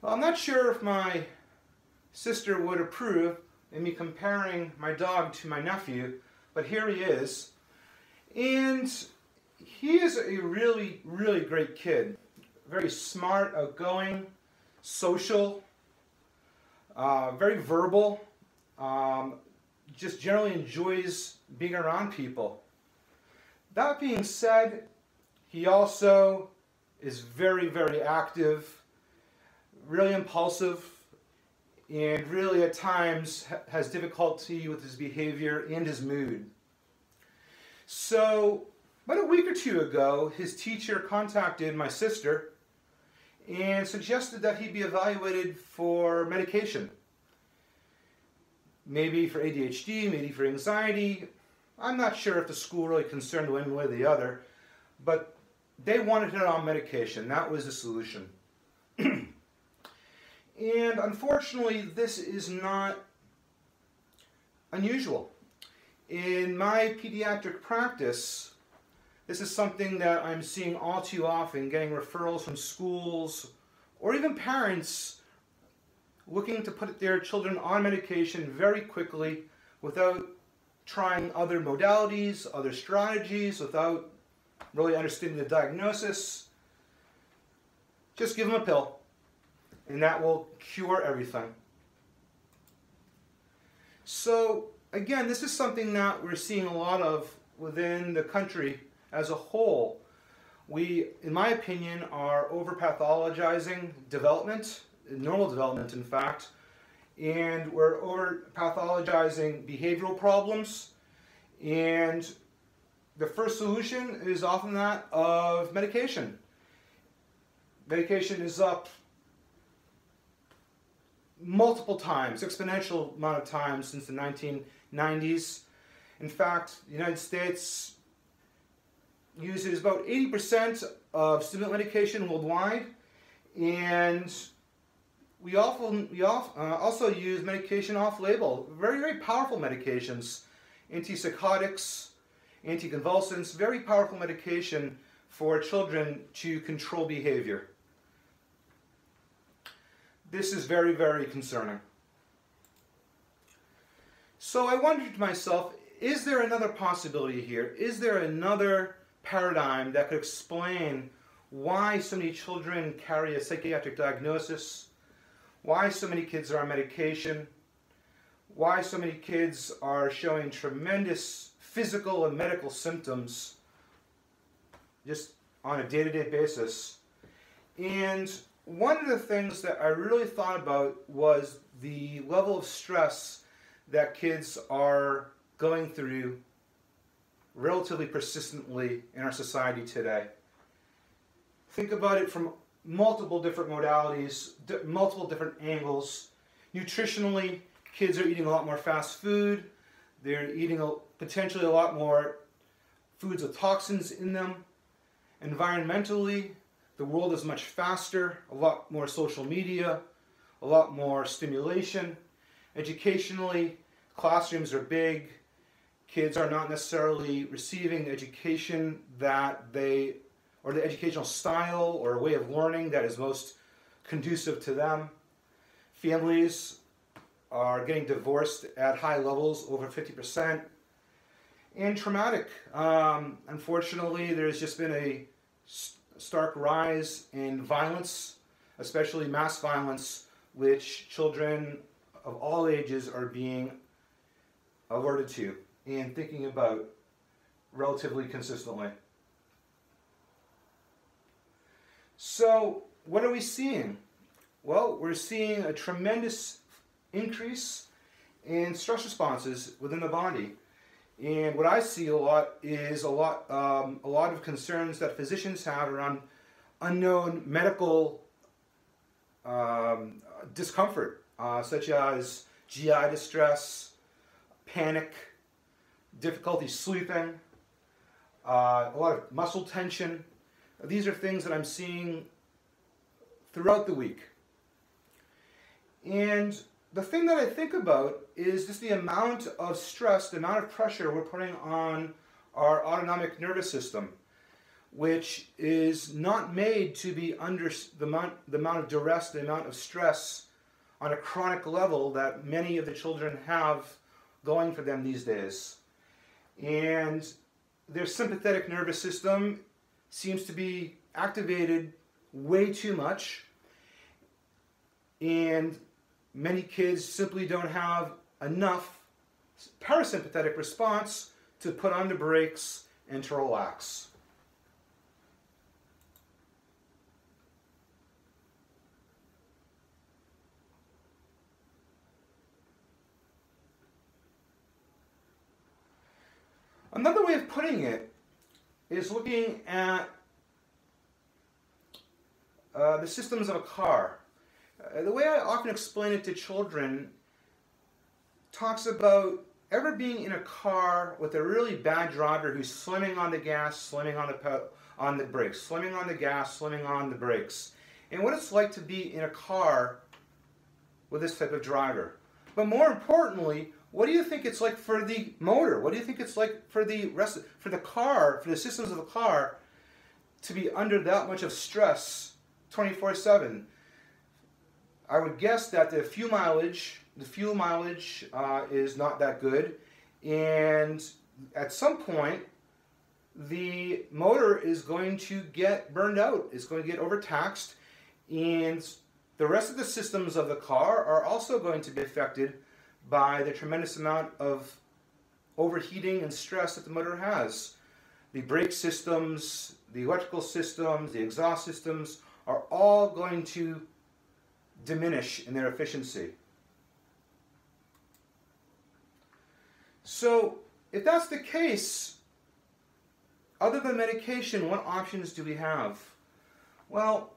Well, I'm not sure if my sister would approve of me comparing my dog to my nephew, but here he is. And he is a really, really great kid. Very smart, outgoing, social, very verbal, just generally enjoys being around people. That being said, he also is very, very active, really impulsive, and really at times has difficulty with his behavior and his mood. So, about a week or two ago, his teacher contacted my sister and suggested that he be evaluated for medication. Maybe for ADHD, maybe for anxiety. I'm not sure if the school really concerned one way or the other, but they wanted him on medication. That was the solution. And unfortunately, this is not unusual. In my pediatric practice, this is something that I'm seeing all too often, getting referrals from schools or even parents looking to put their children on medication very quickly without trying other modalities, other strategies, without really understanding the diagnosis. Just give them a pill, and that will cure everything. So again, this is something that we're seeing a lot of within the country as a whole. We, in my opinion, are over-pathologizing development, normal development in fact, and we're over-pathologizing behavioral problems, and the first solution is often that of medication. Medication is up multiple times, exponential amount of times since the 1990s. In fact, the United States uses about 80% of stimulant medication worldwide, and we also use medication off-label, very, very powerful medications, antipsychotics, anticonvulsants, very powerful medication for children to control behavior. This is very, very concerning. So I wondered to myself, is there another possibility here? Is there another paradigm that could explain why so many children carry a psychiatric diagnosis, why so many kids are on medication, why so many kids are showing tremendous physical and medical symptoms just on a day-to-day basis. And one of the things that I really thought about was the level of stress that kids are going through relatively persistently in our society today. Think about it from multiple different modalities, multiple different angles. Nutritionally, kids are eating a lot more fast food. They're eating potentially a lot more foods with toxins in them. Environmentally, the world is much faster, a lot more social media, a lot more stimulation. Educationally, classrooms are big. Kids are not necessarily receiving the education that they, or the educational style or way of learning that is most conducive to them. Families are getting divorced at high levels, over 50%. And traumatic. Unfortunately, there's just been a stark rise in violence, especially mass violence, which children of all ages are being alerted to and thinking about relatively consistently. So, what are we seeing? Well, we're seeing a tremendous increase in stress responses within the body. And what I see a lot is a lot of concerns that physicians have around unknown medical discomfort, such as GI distress, panic, difficulty sleeping, a lot of muscle tension. These are things that I'm seeing throughout the week. And the thing that I think about is just the amount of stress, the amount of pressure we're putting on our autonomic nervous system. which is not made to be under the amount of duress, the amount of stress on a chronic level that many of the children have going for them these days. And their sympathetic nervous system seems to be activated way too much, and many kids simply don't have enough parasympathetic response to put on the brakes and to relax. Another way of putting it is looking at the systems of a car. The way I often explain it to children talks about ever being in a car with a really bad driver who's slamming on the gas, slamming on the brakes, slamming on the gas, slamming on the brakes, and what it's like to be in a car with this type of driver. But more importantly, what do you think it's like for the motor? What do you think it's like for the car, for the systems of the car, to be under that much of stress 24/7? I would guess that the fuel mileage is not that good, and at some point the motor is going to get burned out. It's going to get overtaxed, and the rest of the systems of the car are also going to be affected by the tremendous amount of overheating and stress that the motor has. The brake systems, the electrical systems, the exhaust systems are all going to diminish in their efficiency. So if that's the case, other than medication, what options do we have? Well,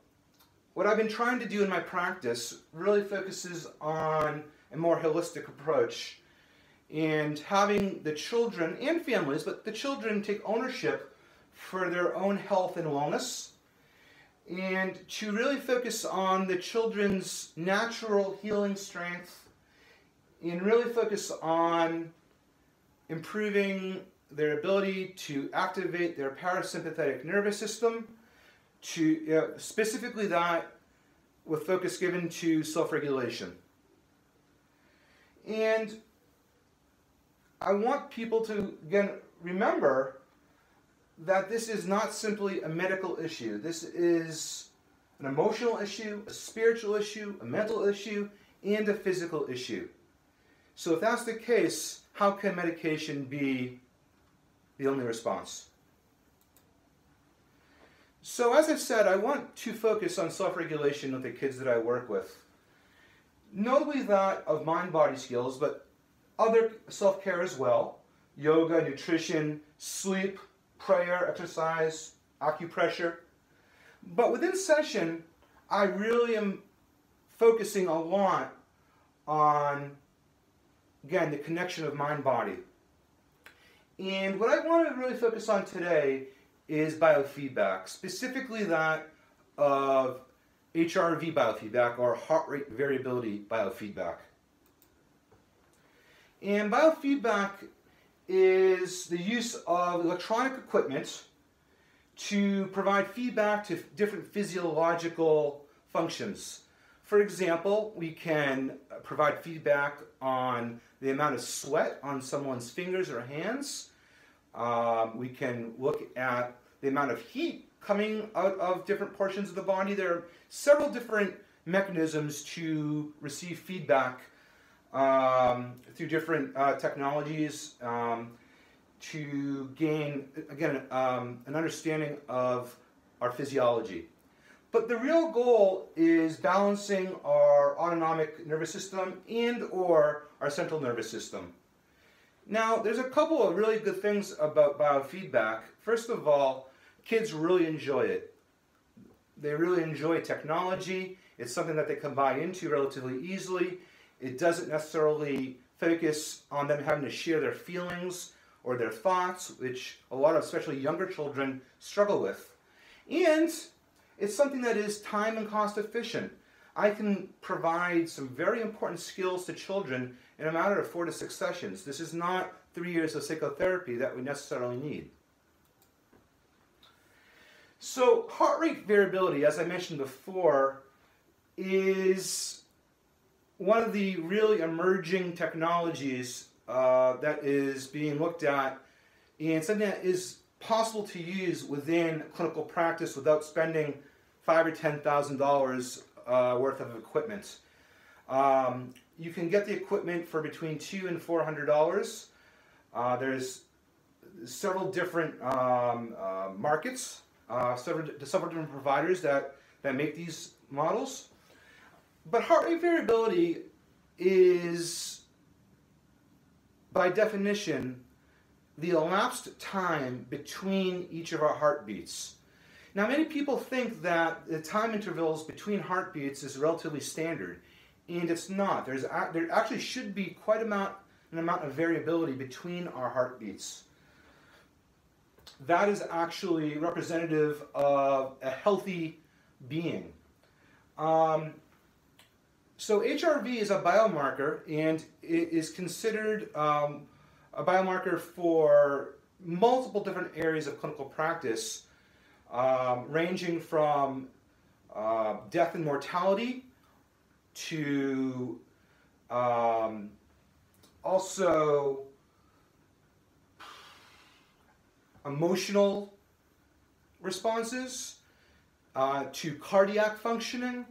what I've been trying to do in my practice really focuses on a more holistic approach, and having the children and families, but the children take ownership for their own health and wellness, and to really focus on the children's natural healing strength, and really focus on improving their ability to activate their parasympathetic nervous system, to specifically that with focus given to self-regulation. And I want people to, again, remember that this is not simply a medical issue. This is an emotional issue, a spiritual issue, a mental issue, and a physical issue. So if that's the case, how can medication be the only response? So as I said, I want to focus on self-regulation with the kids that I work with. Notably that of mind-body skills, but other self-care as well. Yoga, nutrition, sleep, prayer, exercise, acupressure. But within session, I really am focusing a lot on, again, the connection of mind-body. And what I want to really focus on today is biofeedback, specifically that of HRV biofeedback, or heart rate variability biofeedback. And biofeedback is the use of electronic equipment to provide feedback to different physiological functions. For example, we can provide feedback on the amount of sweat on someone's fingers or hands. We can look at the amount of heat coming out of different portions of the body. There are several different mechanisms to receive feedback through different technologies to gain, again, an understanding of our physiology. But the real goal is balancing our autonomic nervous system and or our central nervous system. Now, there's a couple of really good things about biofeedback. First of all, kids really enjoy it. They really enjoy technology. It's something that they can buy into relatively easily. It doesn't necessarily focus on them having to share their feelings or their thoughts, which a lot of especially younger children struggle with. And it's something that is time and cost efficient. I can provide some very important skills to children in a matter of 4 to 6 sessions. This is not 3 years of psychotherapy that we necessarily need. So heart rate variability, as I mentioned before, is one of the really emerging technologies that is being looked at, and something that is possible to use within clinical practice without spending $5,000 or $10,000 worth of equipment. You can get the equipment for between $200 and $400. There's several different markets, several different providers that make these models. But heart rate variability is, by definition, the elapsed time between each of our heartbeats. Now, many people think that the time intervals between heartbeats is relatively standard, and it's not. There actually should be quite an amount of variability between our heartbeats. That is actually representative of a healthy being. So HRV is a biomarker, and it is considered a biomarker for multiple different areas of clinical practice, ranging from death and mortality to also emotional responses, to cardiac functioning.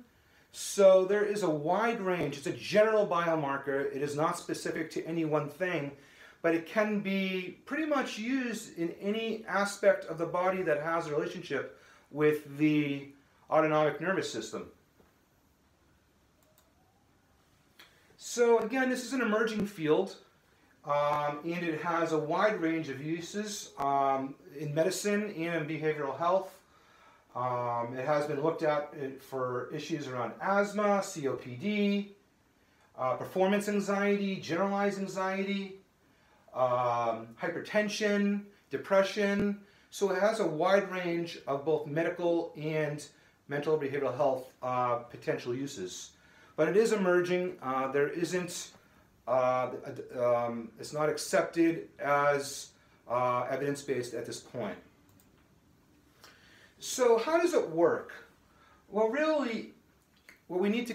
So there is a wide range. It's a general biomarker. It is not specific to any one thing, but it can be pretty much used in any aspect of the body that has a relationship with the autonomic nervous system. So again, this is an emerging field, and it has a wide range of uses in medicine and in behavioral health. It has been looked at for issues around asthma, COPD, performance anxiety, generalized anxiety, hypertension, depression. So it has a wide range of both medical and mental behavioral health potential uses. But it is emerging. There isn't, it's not accepted as evidence-based at this point. So how does it work? Well, really, what we need to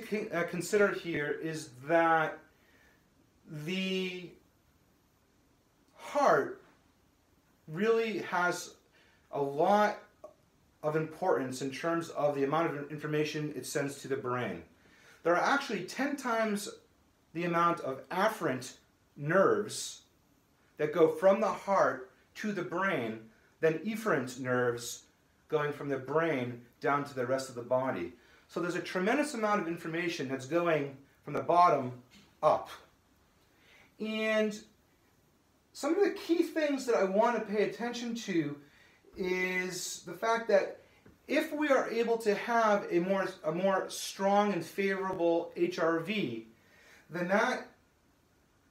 consider here is that the heart really has a lot of importance in terms of the amount of information it sends to the brain. There are actually 10 times the amount of afferent nerves that go from the heart to the brain than efferent nerves going from the brain down to the rest of the body. So there's a tremendous amount of information that's going from the bottom up. And some of the key things that I want to pay attention to is the fact that if we are able to have a more strong and favorable HRV, then that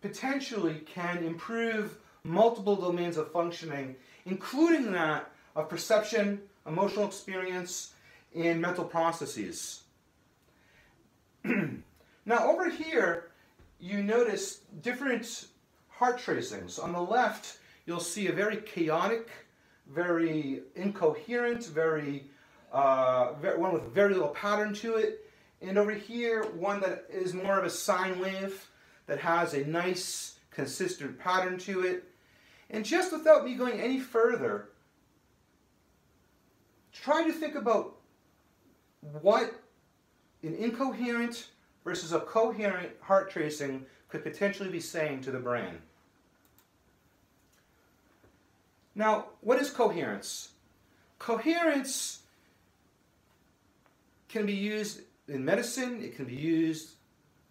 potentially can improve multiple domains of functioning, including that of perception, emotional experience, and mental processes. Now over here, you notice different heart tracings. On the left, you'll see a very chaotic, very incoherent, one with very little pattern to it. And over here, one that is more of a sine wave that has a nice, consistent pattern to it. And just without me going any further, try to think about what an incoherent versus a coherent heart tracing could potentially be saying to the brain. Now, what is coherence? Coherence can be used in medicine, it can be used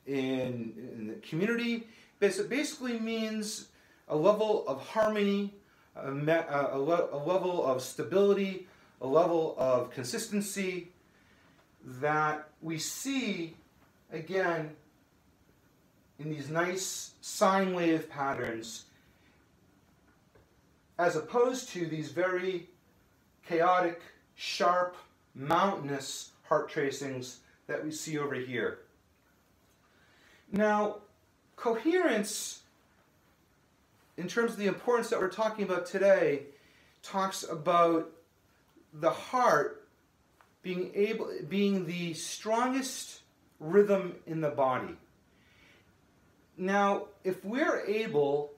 in the community. It basically means a level of harmony, a level of stability, a level of consistency that we see, again, in these nice sine wave patterns, as opposed to these very chaotic, sharp, mountainous heart tracings that we see over here. Now, coherence, in terms of the importance that we're talking about today, talks about the heart being the strongest rhythm in the body. Now, if we're able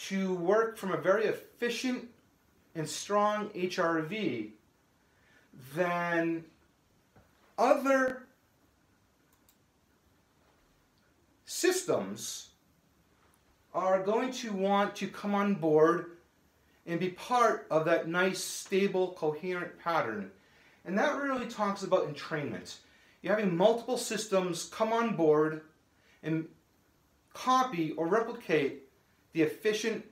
to work from a very efficient and strong HRV, then other systems are going to want to come on board and be part of that nice, stable, coherent pattern. And that really talks about entrainment. You're having multiple systems come on board and copy or replicate the efficient,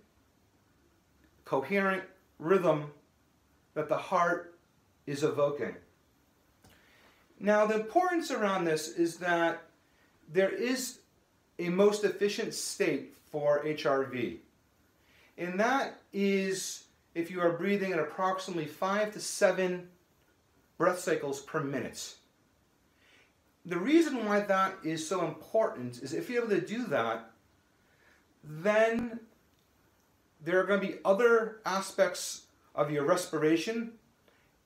coherent rhythm that the heart is evoking. Now, the importance around this is that there is a most efficient state for HRV. And that is if you are breathing at approximately 5 to 7 breath cycles per minute. The reason why that is so important is if you're able to do that, then there are going to be other aspects of your respiration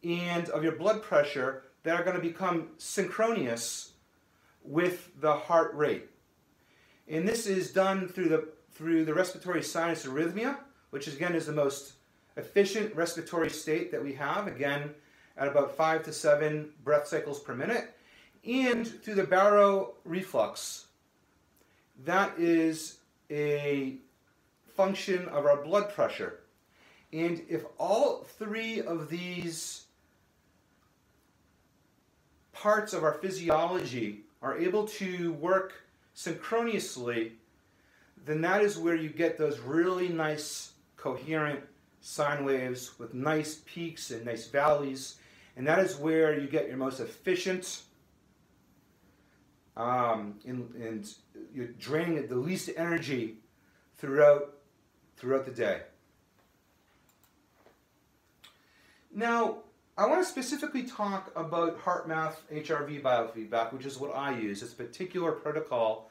and of your blood pressure that are going to become synchronous with the heart rate. And this is done through the respiratory sinus arrhythmia, which again is the most efficient respiratory state that we have, again at about 5 to 7 breath cycles per minute, and through the baroreflex. That is a function of our blood pressure. And if all three of these parts of our physiology are able to work synchronously, then that is where you get those really nice coherent sine waves with nice peaks and nice valleys, and that is where you get your most efficient and you're draining the least energy throughout the day. Now, I want to specifically talk about HeartMath HRV biofeedback, which is what I use. It's a particular protocol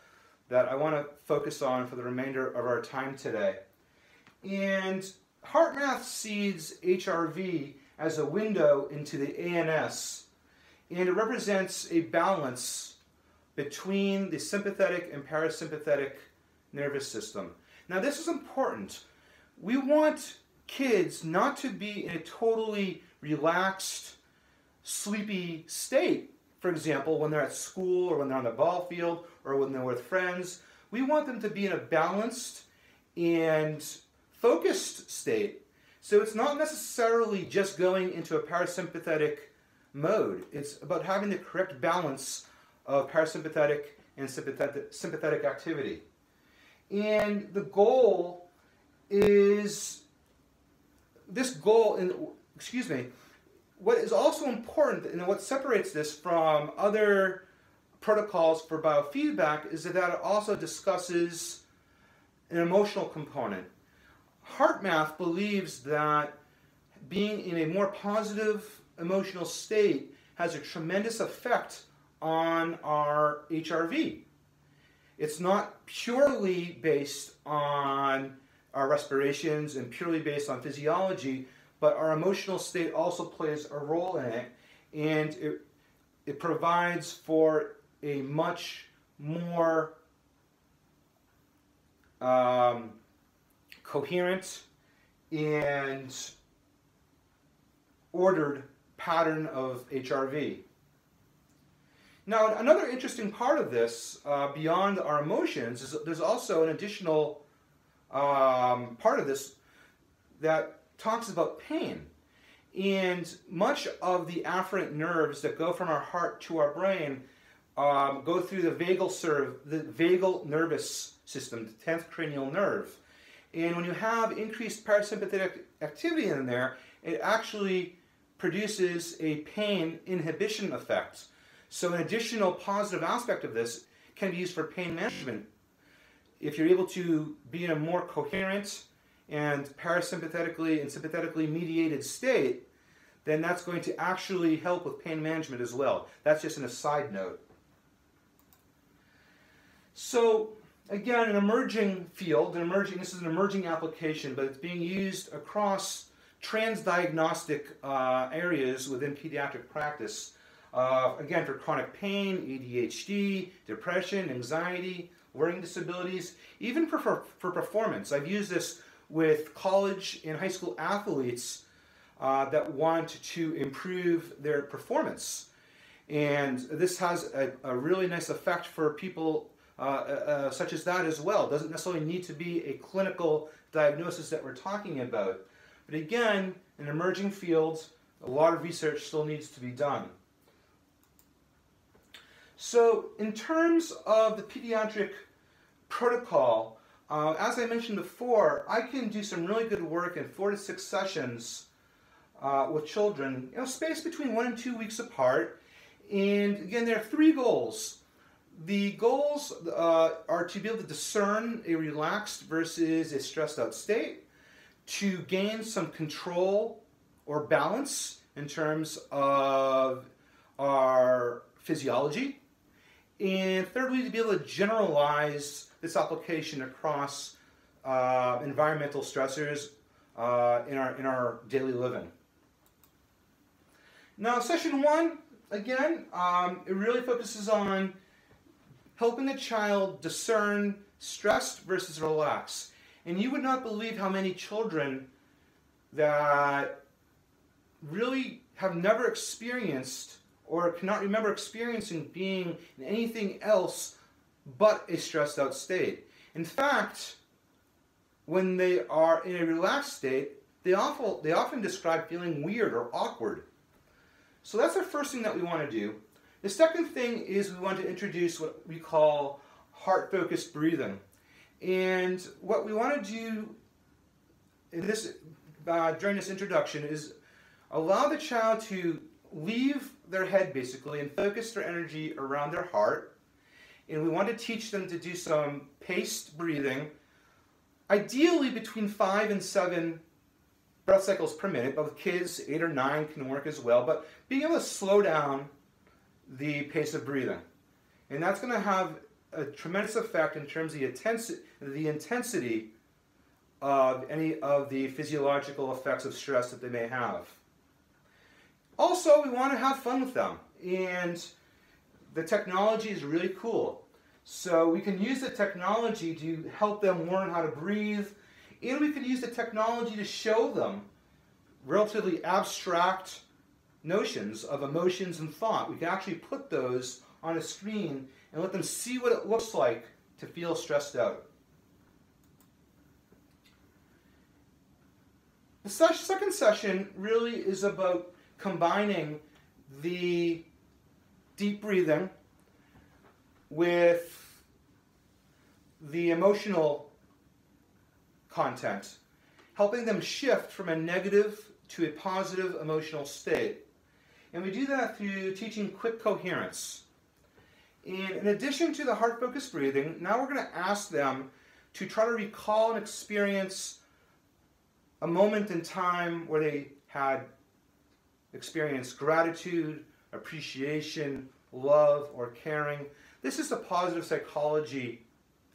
that I want to focus on for the remainder of our time today. And HeartMath sees HRV as a window into the ANS, and it represents a balance between the sympathetic and parasympathetic nervous system. Now, this is important. We want kids not to be in a totally relaxed, sleepy state, for example, when they're at school or when they're on the ball field or when they're with friends. We want them to be in a balanced and focused state. So it's not necessarily just going into a parasympathetic mode. It's about having the correct balance of parasympathetic and sympathetic activity. And the goal is, what is also important and what separates this from other protocols for biofeedback is that it also discusses an emotional component. HeartMath believes that being in a more positive emotional state has a tremendous effect on our HRV. It's not purely based on our respirations and purely based on physiology, but our emotional state also plays a role in it, and it provides for a much more coherent and ordered pattern of HRV. Now, another interesting part of this, beyond our emotions, is there's also an additional part of this that talks about pain. And much of the afferent nerves that go from our heart to our brain go through the vagal nervous system, the 10th cranial nerve. And when you have increased parasympathetic activity in there, it actually produces a pain inhibition effect. So an additional positive aspect of this can be used for pain management. If you're able to be in a more coherent and parasympathetically and sympathetically mediated state, then that's going to actually help with pain management as well. That's just an aside note. So again, an emerging field, this is an emerging application, but it's being used across transdiagnostic areas within pediatric practice. Again, for chronic pain, ADHD, depression, anxiety, learning disabilities, even for performance. I've used this with college and high school athletes that want to improve their performance. And this has a really nice effect for people such as that as well. It doesn't necessarily need to be a clinical diagnosis that we're talking about. But again, in emerging fields, a lot of research still needs to be done. So in terms of the pediatric protocol, as I mentioned before, I can do some really good work in 4 to 6 sessions with children, spaced between 1 and 2 weeks apart. And again, there are 3 goals. The goals are to be able to discern a relaxed versus a stressed out state, to gain some control or balance in terms of our physiology, and thirdly, to be able to generalize this application across environmental stressors in our daily living. Now, session 1, again, it really focuses on helping the child discern stressed versus relaxed. And you would not believe how many children that really have never experienced or cannot remember experiencing being in anything else but a stressed out state. In fact, when they are in a relaxed state, they often describe feeling weird or awkward. So that's the first thing that we want to do. The second thing is we want to introduce what we call heart-focused breathing. And what we want to do in this, during this introduction is allow the child to leave their head basically and focus their energy around their heart. And we want to teach them to do some paced breathing, ideally between 5 and 7 breath cycles per minute, but with kids 8 or 9 can work as well, but being able to slow down the pace of breathing. And that's going to have a tremendous effect in terms of the intensity of any of the physiological effects of stress that they may have. Also, we want to have fun with them, and the technology is really cool. So we can use the technology to help them learn how to breathe, and we can use the technology to show them relatively abstract notions of emotions and thought. We can actually put those on a screen and let them see what it looks like to feel stressed out. The second session really is about combining the deep breathing with the emotional content, helping them shift from a negative to a positive emotional state. And we do that through teaching quick coherence. And in addition to the heart-focused breathing, now we're going to ask them to try to recall and experience a moment in time where they had experienced gratitude, appreciation, love, or caring. This is the positive psychology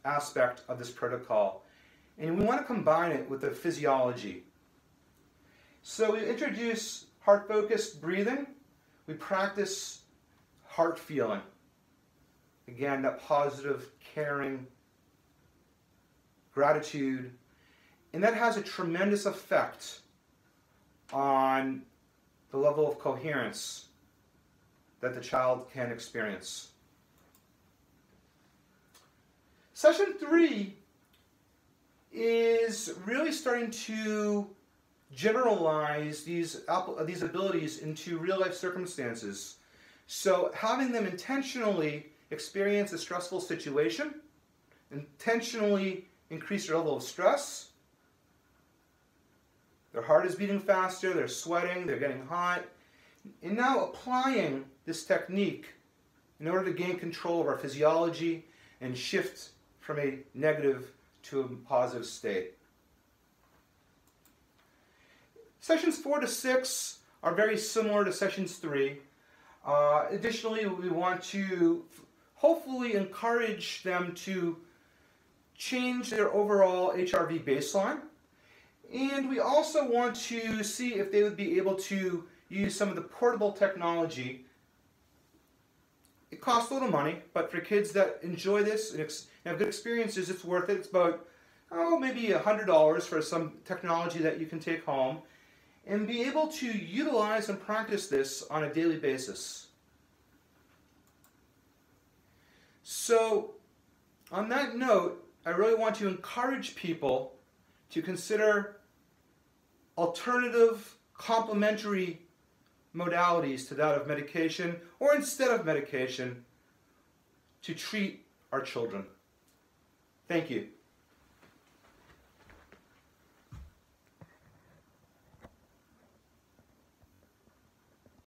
aspect of this protocol. And we want to combine it with the physiology. So we introduce heart-focused breathing. We practice heart feeling. Again, that positive, caring, gratitude. And that has a tremendous effect on the level of coherence that the child can experience. Session 3 is really starting to generalize these abilities into real-life circumstances. So having them intentionally experience a stressful situation, intentionally increase their level of stress. Their heart is beating faster, they're sweating, they're getting hot. And now applying this technique in order to gain control of our physiology and shift from a negative to a positive state. Sessions 4 to 6 are very similar to sessions 3. Additionally, we want to hopefully encourage them to change their overall HRV baseline. And we also want to see if they would be able to use some of the portable technology. It costs a little money, but for kids that enjoy this and have good experiences, it's worth it. It's about, maybe $100 for some technology that you can take home and be able to utilize and practice this on a daily basis. So, on that note, I really want to encourage people to consider alternative, complementary modalities to that of medication, or instead of medication, to treat our children. Thank you.